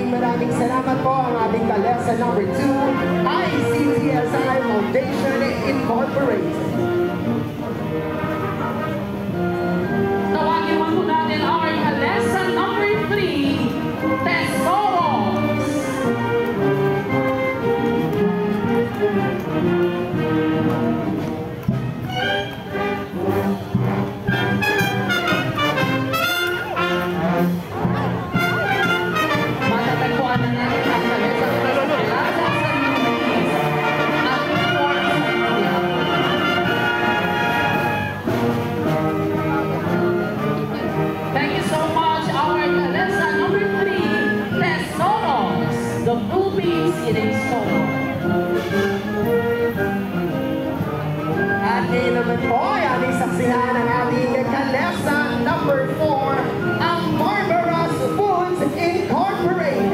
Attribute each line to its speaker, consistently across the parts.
Speaker 1: Maraming salamat po ang ating kalesa number 2, ICTSI Foundation Incorporated.
Speaker 2: Tawagin mo natin our kalesa number 3, Tesoros. The Philippines in store.
Speaker 1: At ngayon naman po ay ating saksihan ang ating kalesa number 4, ang Barbaras Foods Incorporated.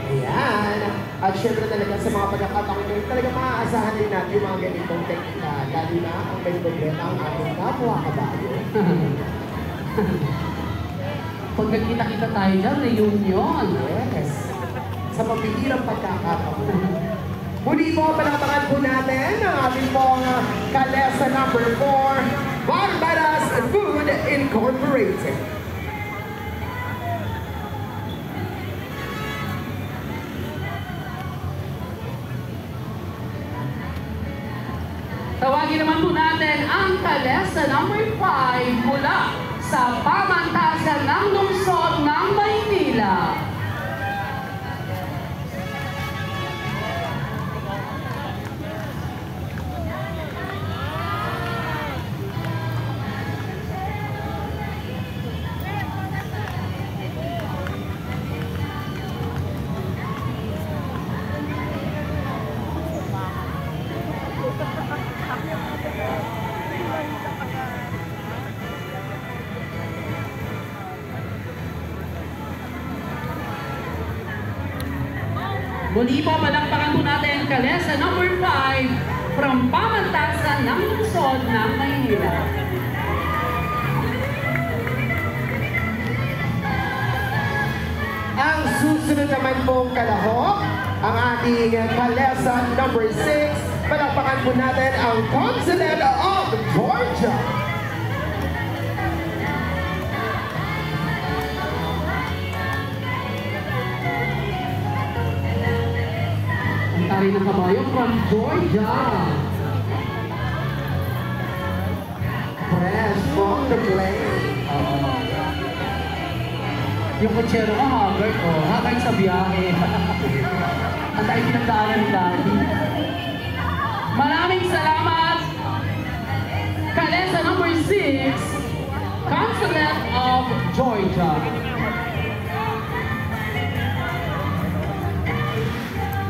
Speaker 1: Ayan. At syempre talaga sa mga pagkakataon nyo, talaga maaasahan din natin yung mga ganitong teknika. Lalo na ang ganitong ang ating kapwa kabayo.
Speaker 2: Pag nagkita-kita tayo dyan, reunion.
Speaker 1: Yes. Sa mabihirang pagkakataon. Muli po, palakpakan po natin ang ating pong kalesa number 4, Barbaras Food Incorporated.
Speaker 2: Tawagin naman po natin ang kalesa number 5 mula sa pamantasan ng lungsod ng Maynila. Muli po, palakpakan po natin kalesa number 5 from pamantasan ng lungsod ng Maynila.
Speaker 1: Ang susunod naman pong kalahok, ang ating kalesa number 6, palakpakan po natin ang Consulate of Georgia.
Speaker 2: Tari ng kabayo from Georgia.
Speaker 1: Fresh from the plane.
Speaker 2: Yung kutsero ko, Haggard, Haggard sa biyahe. Ang tayo pinagdaanan ni Daddy. Maraming salamat. Kalesa number 6, Consulate of Georgia.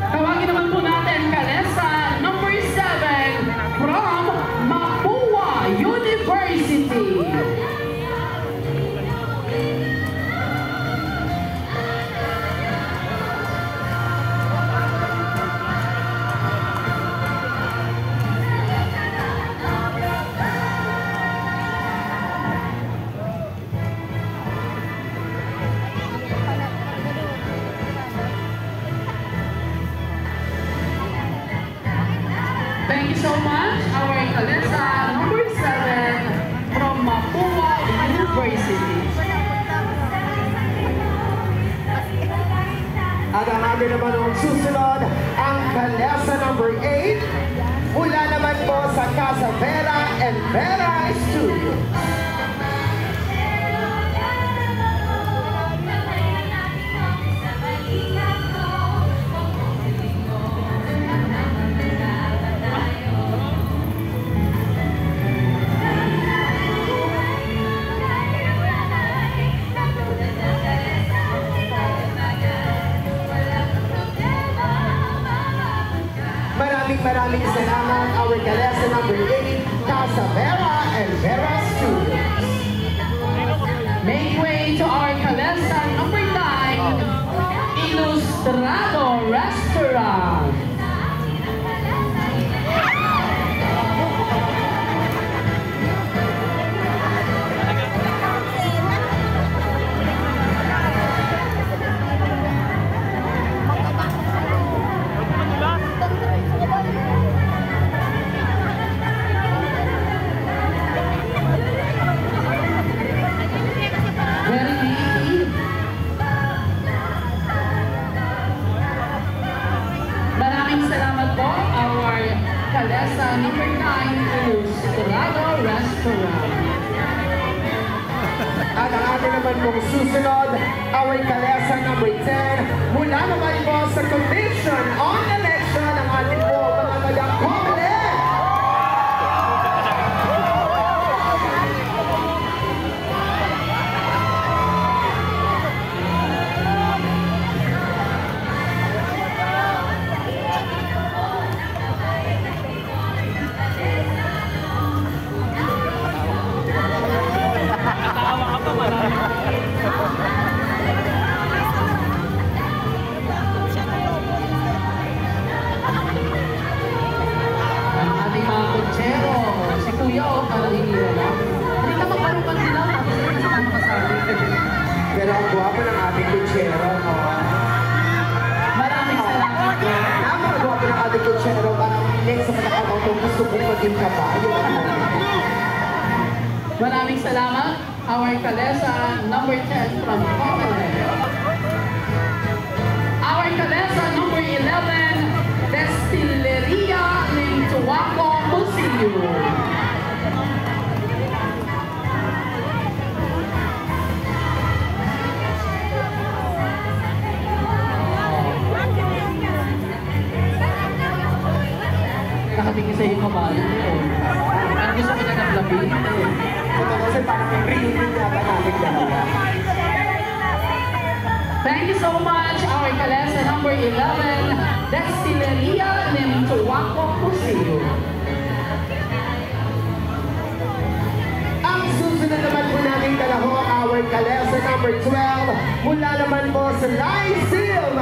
Speaker 2: Tawagin naman po natin kalesa number 7 from Mapua University. Thank you so much, our kalesa number 7 from Mapua University.
Speaker 1: At ang atin naman ang susunod, ang kalesa number 8, mula naman po sa Casa Vera and Vera Studio. maraming salamat, our kalesa number 8, Casa Vera and Vera Studios.
Speaker 2: Make way to our Calesa number 9, Ilustrado Restaurant. Very big. Maraming salamat po, our Calesa number 9, Ilustrado Restaurant.
Speaker 1: At ang atin naman pong susunod, our kalesa number 10, mula naman po sa Commission on Election ng ating po mga taga-Comelec.
Speaker 2: Ang ating mga kutsero, si Kuya o parang hinira lang. Hindi ka magparupan sila, tapos hindi ka sama kasali.
Speaker 1: Pero ang guwapo ng ating kutsero, no?
Speaker 2: Maraming salamat po.
Speaker 1: Napakagwapo ng ating kutsero, parang next sa pagkakataon kung gusto kong maging kabayo.
Speaker 2: Maraming salamat, our Calesa number 10 from Comelec. Our Calesa number 11, Destilleria Lintuaco Museum. Nakatingin sa iyo kabayo. Ang gusto ko niya ng labi.
Speaker 1: Ito kasi parang yung reunion yata natin dalawa.
Speaker 2: Thank you so much, our Calesa number 11, Destilleria Lintuaco Museum.
Speaker 1: Ang susunod naman po natin dalaho, our kalesa number 12, mula naman po sa Lyceum